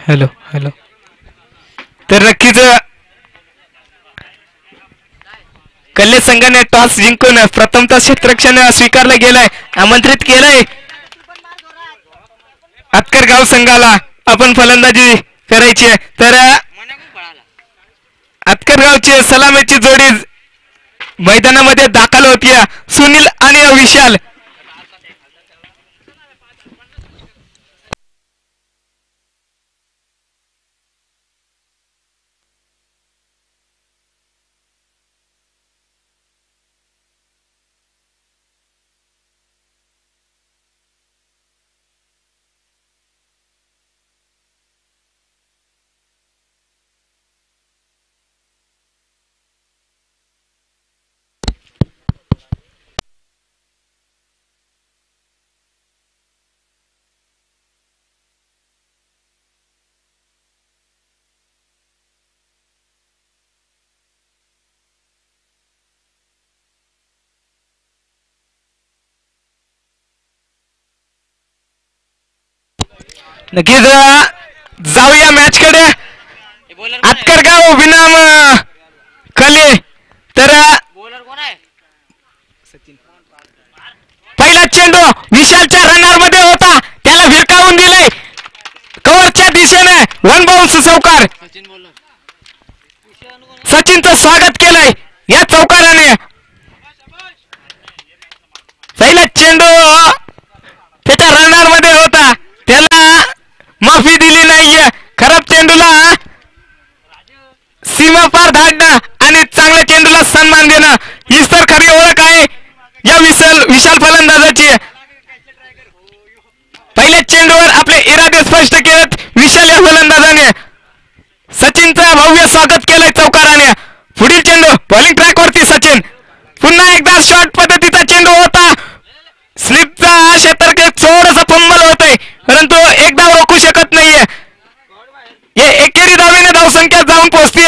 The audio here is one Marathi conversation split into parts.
Hello hello. तर नक्कीच कल्ले संघाने टॉस जिंकून प्रथमतः क्षेत्ररक्षण स्वीकारलं गेलंय, आमंत्रित केलंय आतकर गाव संघाला. आपण फलंदाजी करायची आहे. तर आतकर गावची सलामीची जोडी मैदानामध्ये दाखल होतीये. सुनील आणि विशाल. नक्कीच जाऊया मॅच कडे. आतकरगाव विनाम कले. तर पहिला चेंडू विशालच्या रनर मध्ये होता, त्याला भिरकावून दिले कव्हरच्या दिशेने. वन बाउन्स चौकार. सचिनचं स्वागत केलंय या चौकाराने. पहिला चेंडू त्याच्या रनर मध्ये होता, त्याला माफी दिली नाहीये. खराब चेंडूला सीमा पार धाडणं आणि चांगल्या चेंडूला सन्मान देणं हीच तर खरी ओळख आहे या विशाल फलंदाजाची. पहिल्या चेंडूवर आपले इरादे स्पष्ट केलेत विशाल या फलंदाजाने. सचिनचं भव्य स्वागत केलंय चौकाराने. पुढील चेंडू बॉलिंग ट्रॅक वरती सचिन. पुन्हा एकदा शॉर्ट पद्धतीचा चेंडू होता. स्लिपचा क्षेत्रके थोडस फंबल होतंय, परंतु एकदा रोखू शकत नाहीये. एकेरी धावेने धावसंख्या जाऊन पोहोचते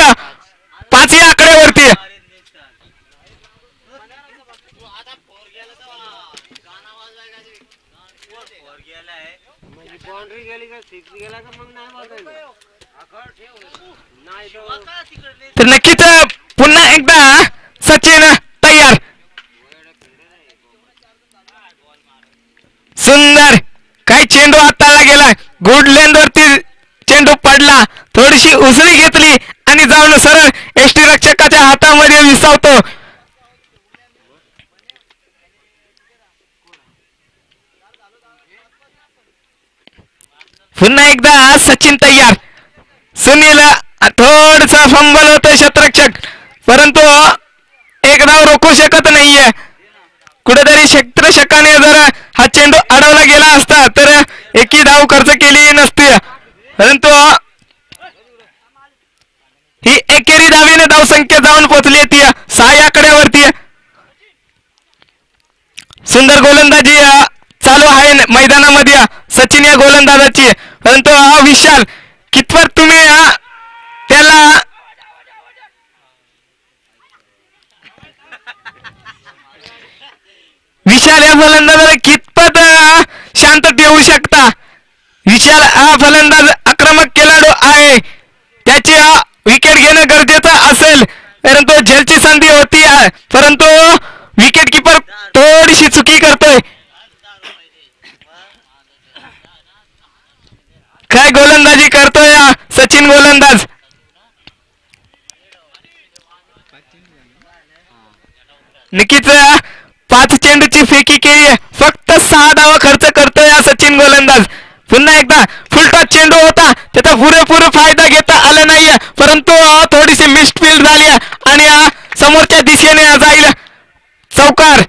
5 या आकड्यावरती. तर नक्कीच पुन्हा एकदा सचिन तयार. सुंदर काही चेंडू हाताळला गेला. गुड लेंथ वरती चेंडू पडला, थोडीशी उसळी घेतली आणि जाऊन सरळ एसटी रक्षकाच्या हातामध्ये विसावतो. पुन्हा एकदा सचिन तयार. सुनील थोडसा फंबल होतोय क्षेत्ररक्षक, परंतु एक धाव रोखू शकत नाहीये. कुठेतरी क्षेत्ररक्षकाने जर हा चेंडू अडवला गेला असता तर एकी धाव खर्च केली नसती, परंतु ही एकेरी धावेने धावसंख्या जाऊन पोहोचली ती 6 आकड्यावरती. सुंदर गोलंदाजी चालू आहे मैदानामध्ये सचिन या गोलंदाजाची, परंतु हा विशाल कितपत तुम्ही त्याला विशाल या फलंदाजाला कितपत शांत ठेवू शकता. विशाल हा फलंदाज आक्रमक खेळाडू आहे, त्याची विकेट घेणं गरजेचं असेल, परंतु झेलची संधी होती परंतु विकेट किपर थोडीशी चुकी करतोय. काय गोलंदाजी करतोय सचिन गोलंदाज. नक्कीच 5 चेंडूची फेकी केली, फक्त 6 धावा खर्च करतोय हा सचिन गोलंदाज. पुन्हा एकदा फुलटॉस चेंडू होता, त्याचा पुरेपूर फायदा घेता आला नाहीये, परंतु थोडीशी मिसफील्ड झाली आणि समोरच्या दिशेने जाईल चौकार.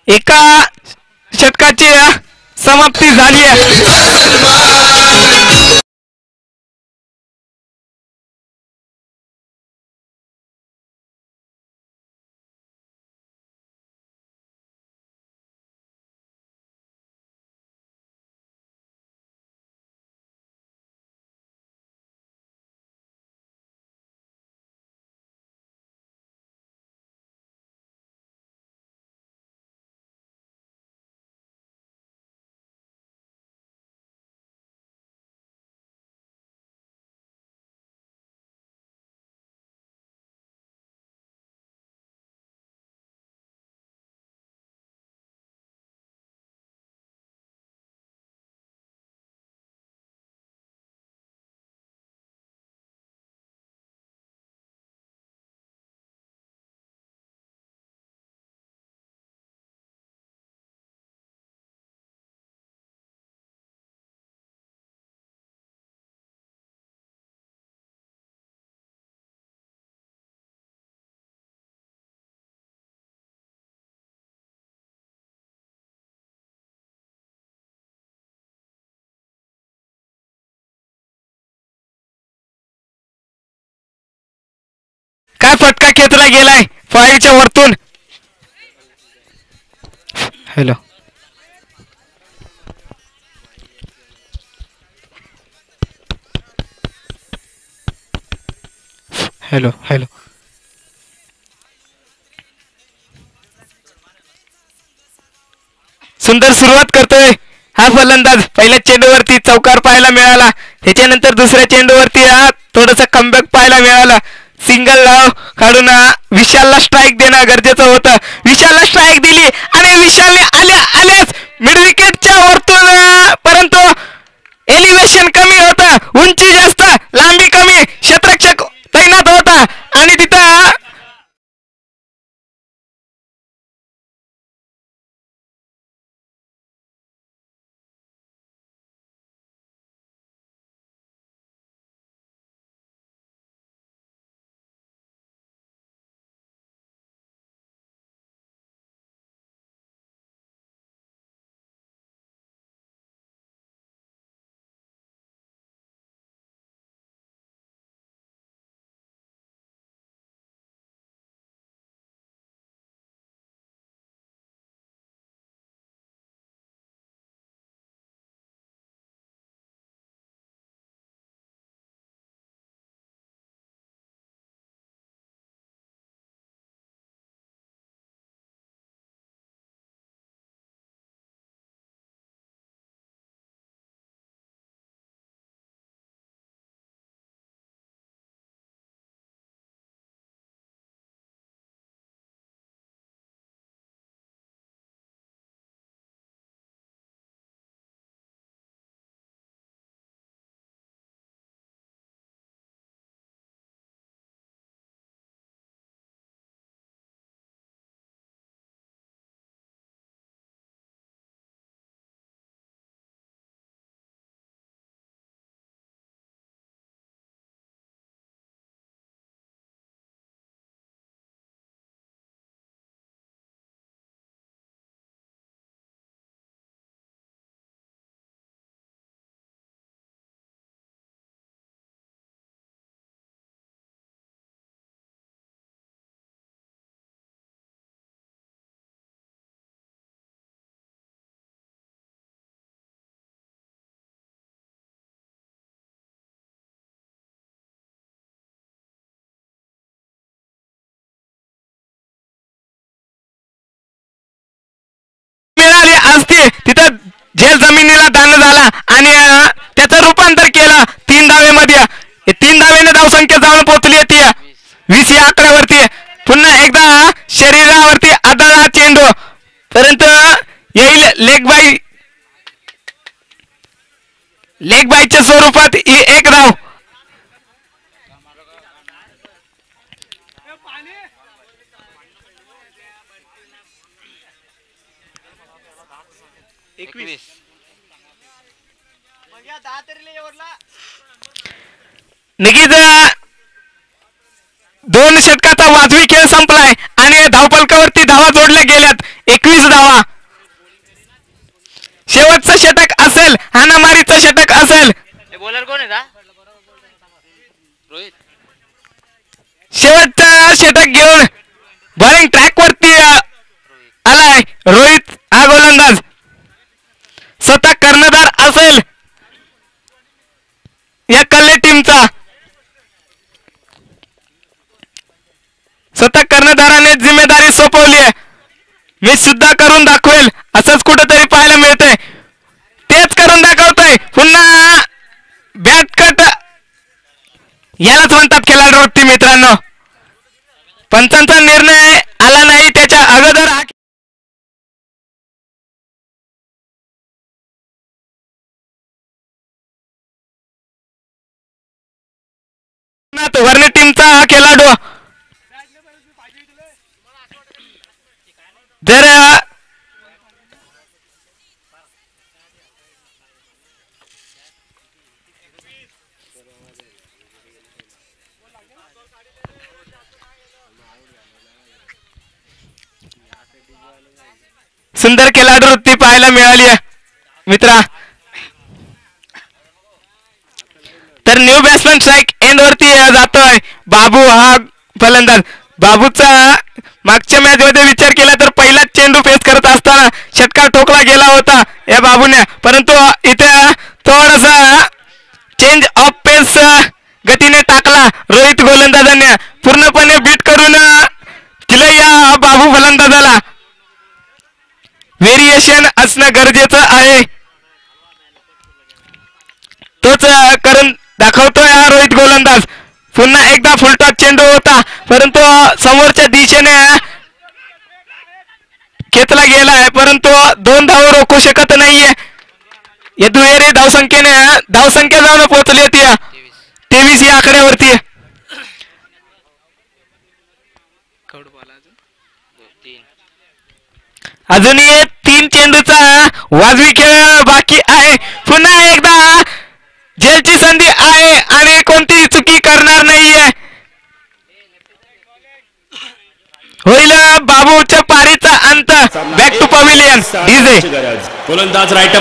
एका षटकाची समाप्ती झाली आहे. काय फटका खेचला गेलाय फॉईलच्या वरतून. हॅलो हॅलो हॅलो सुंदर सुरुवात करतोय हा फलंदाज. पहिल्या चेंडूवरती चौकार पाहायला मिळाला, त्याच्यानंतर दुसऱ्या चेंडूवरती थोडस कमबॅक पाहायला मिळालं. सिंगल धाव काढून विशालला स्ट्राईक देणं गरजेचं होतं. विशालला स्ट्राईक दिली आणि विशालने आल्याच मिड विकेटच्या वरतून, परंतु एलिव्हेशन कमी होतं, उंची जास्त लांबी कमी, क्षेत्ररक्षक तैनात होता आणि तिथं असते तिथं झेल जमिनीला दान झाला आणि त्याचं रूपांतर केलं 3 धावेमध्ये. 3 धावेने धावसंख्या जाऊन पोहोचली ती 20 या आकड्यावरती. पुन्हा एकदा शरीरावरती आदळला चेंडू, परंतु येईल लेग बायच्या स्वरूपात ही एक धाव. नक्कीच 2 षटकाचा वाजवी खेळ संपलाय आणि धावफलकावरती धावा जोडल्या गेल्यात. 21 धावा. शेवटचं षटक असेल, हाणामारीचं षटक असेल. बॉलर कोण आहे? रोहित. शेवटचं षटक घेऊन बॉलिंग ट्रॅक वरती आलाय रोहित हा गोलंदाज. स्वतः कर्णधार असेल या कल्ले टीमचा. स्वतः कर्णधाराने जिम्मेदारी सोपवली आहे. मी सुद्धा करून दाखवेल असंच कुठेतरी पाहायला मिळतंय. तेच करून दाखवतोय. पुन्हा बॅट कट यालाच म्हणतात खेळाडू वृत्ती मित्रांनो. पंचांचा निर्णय आला नाही त्याच्या अगोदर वर्णी टीमचा हा खेळाडू जर सुंदर खेळाडू वृत्ती पाहायला मिळाली आहे मित्रा. तर न्यू बॅट्समॅन स्ट्राईक एंड वरती जातोय बाबू हा फलंदाज. बाबूचा मागच्या मॅच मध्ये विचार केला तर पहिलाच चेंडू फेस करत असताना षटकार ठोकला गेला होता या बाबूने, परंतु इथे थोडासा चेंज ऑफ पेस गतीने टाकला रोहित गोलंदाजाने, पूर्णपणे बीट करून दिलं या बाबू फलंदाजाला. व्हेरिएशन असणं गरजेचं आहे, तोच करून दाखवतोय हा रोहित गोलंदाज. पुन्हा एकदा फुलटॉस चेंडू होता, परंतु समोरच्या दिशेने खेचला गेला आहे, परंतु 2 धाव रोखू शकत नाहीये. या दुहेरी धावसंख्या जाऊन पोहोचली होती 23 या आकड्यावरती. अजूनही 3 चेंडूचा वाजवी खेळ बाकी आहे. पुन्हा एकदा झेलची संधी आहे आणि कोणतीही चुकी करणार नाहीये. होईल बाबूच्या पारीचा अंत. Back to pavilion. डीजे गोलंदाज राईट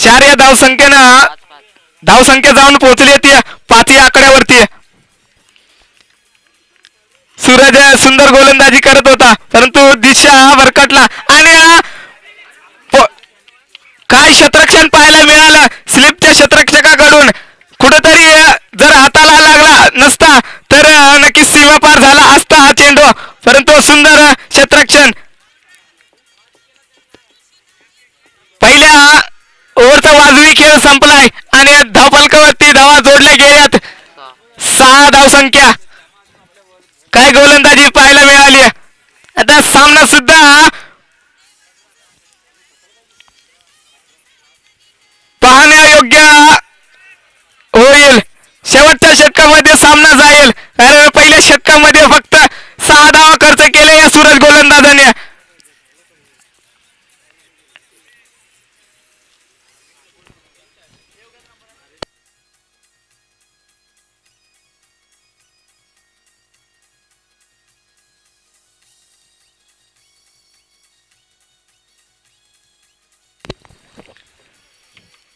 4 या धावसंख्येनं धावसंख्या जाऊन पोहोचली ती 5 या आकड्यावरती. सूरज सुंदर गोलंदाजी करत होता परंतु दिशा भरकटला आणि काय क्षेत्ररक्षण पाहायला मिळालं स्लिपच्या क्षेत्ररक्षकाकडून. कुठेतरी जर हाताला लागला नसता तर नक्कीच सीमा पार झाला असता हा चेंडू, परंतु सुंदर क्षेत्ररक्षण. पहिल्या ओव्हरचा वाजवी खेळ संपलाय आणि धावफलकावरती धावा जोडल्या गेल्यात. 6 धावसंख्या. काय गोलंदाजी पाहायला मिळाली. आता सामना सुद्धा पाहण्यायोग्य होईल. शेवटच्या षटकामध्ये सामना जाईल कारण पहिल्या षटकामध्ये फक्त 6 धावा खर्च केल्या या सूरज गोलंदाजाने.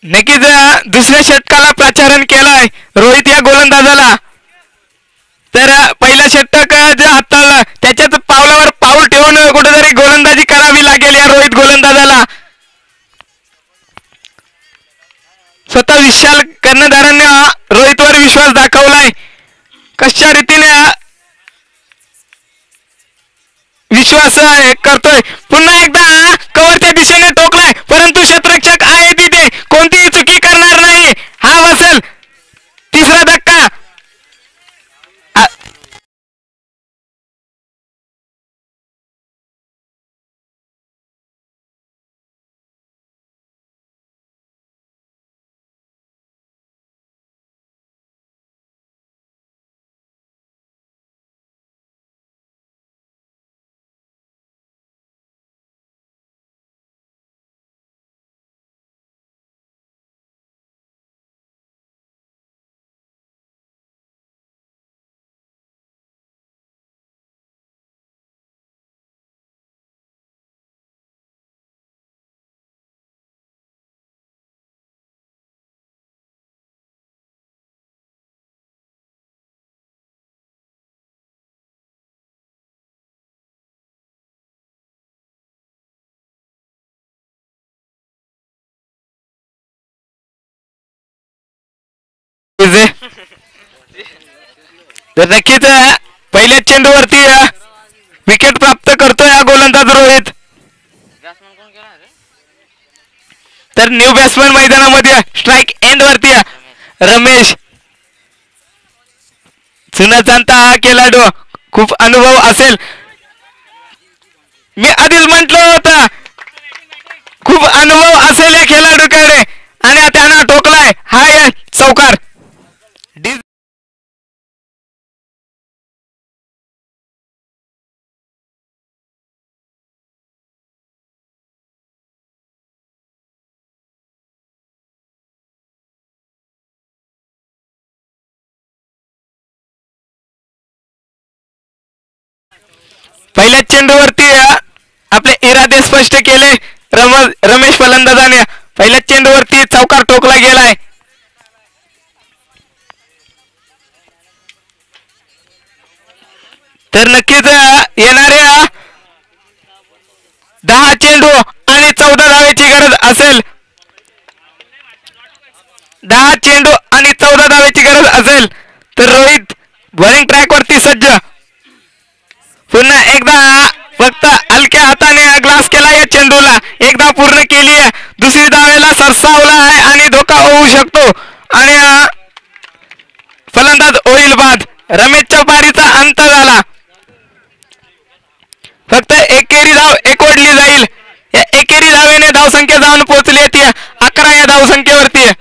नक्कीच दुसऱ्या षटकाला प्राचारण केलाय रोहित या गोलंदाजाला. तर पहिला षटक जे हाताळलं त्याच्याच पावलावर पाऊल ठेवून कुठेतरी गोलंदाजी करावी लागेल या रोहित गोलंदाजाला. स्वतः विशाल कर्णधारांनी रोहितवर विश्वास दाखवलाय. कशा रीतीने विश्वास करतोय. पुन्हा एकदा कव्हरच्या दिशेने टोकलाय परंतु क्षेत्ररक्षक आहे तिथे कोणतीही चुकी करणार नाही. हा बसेल तिसरा धक्का. तर नक्कीच पहिल्या चेंडूवरती विकेट प्राप्त करतोय हा गोलंदाज रोहित. तर न्यू बॅट्समन मैदानामध्ये स्ट्राईक एंड वरती रमेश. जुना जाणता हा खेळाडू खूप अनुभव असेल. मी आधीच म्हटलं होतं खूप अनुभव असेल या खेळाडूकडे आणि त्यानं ठोकलाय हा चौकार. पहिल्या चेंडूवरती आपले इरादे स्पष्ट केले रमेश फलंदाजाने. पहिल्या चेंडूवरती चौकार ठोकला गेलाय. तर नक्कीच येणाऱ्या 10 चेंडू आणि 14 धावेची गरज असेल. 10 चेंडू आणि 14 धावेची गरज असेल तर रोहित बॉलिंग ट्रॅक वरती सज्ज. पुन्हा एकदा फक्त हलक्या हाताने ग्लास केला या चेंडूला. एकदा पूर्ण केली आहे दुसरी धावेला सरसावला आहे आणि धोका होऊ शकतो आणि फलंदाज होईल बाद. रमेशच्या पारीचा अंत झाला. फक्त एकेरी धाव एकवटली जाईल. या एकेरी धावेने धावसंख्या जाऊन पोहोचली ती 11 या धावसंख्येवरती.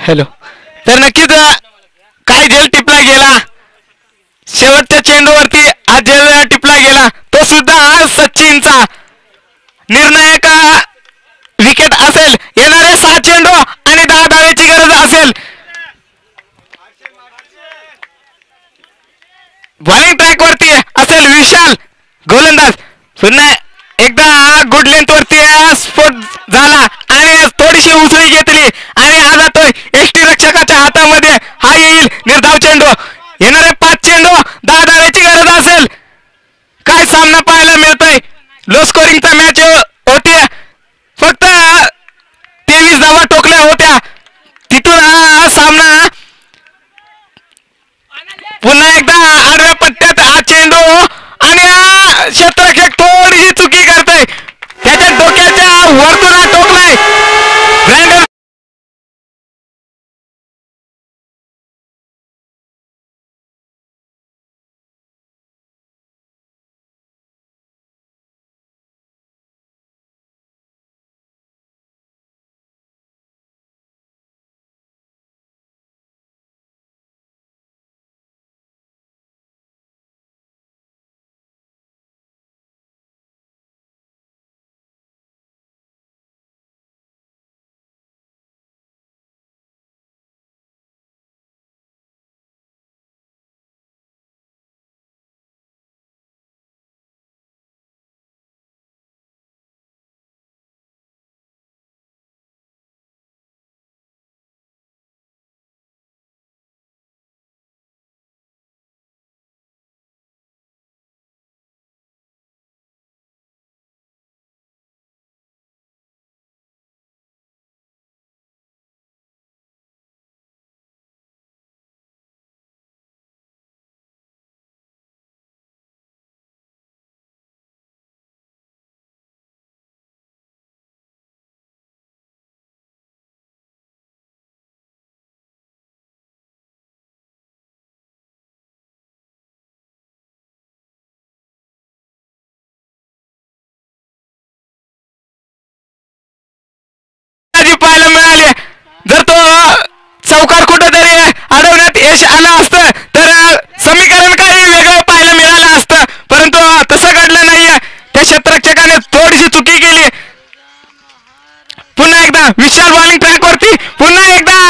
हॅलो. तर नक्कीच काय झेल टिपला गेला शेवटच्या चेंडूवरती, हा झेल टिपला गेला तो सुद्धा सचिनचा निर्णायक विकेट असेल. येणारे 6 चेंडू आणि 10 धावेची गरज असेल. बॉलिंग ट्रॅक वरती असेल विशाल गोलंदाज. पुन्हा एकदा गुड लेंथ वरती स्फोट झाला आणि थोडीशी उसळी घेतली आणि हा जातोय एसटी रक्षकाच्या हातामध्ये. हा येईल निर्धाव चेंडू. येणारे 5 चेंडू 10 धावेची गरज असेल. काय सामना पाहायला मिळतोय. लो स्कोरिंगचा मॅच होती. फक्त 23 धावा टोकल्या होत्या. तिथून हा सामना पुन्हा एकदा आडव्या पट्ट्यात हा चेंडू आणि क्षेत्ररक्षक थोडीशी चुकी करतोय. त्याच्या डोक्याच्या वरतून हा टोकलाय. ब्रँडन पाहायला मिळाली. जर तो चौकार कुठेतरी अडवण्यात यश आलं असतं तर समीकरण काही वेगळं पाहायला मिळालं असतं. परंतु तसं घडलं नाहीये. त्या क्षेत्ररक्षकाने थोडीशी चुकी केली. पुन्हा एकदा विशाल बॉलिंग ट्रॅक वरती. पुन्हा एकदा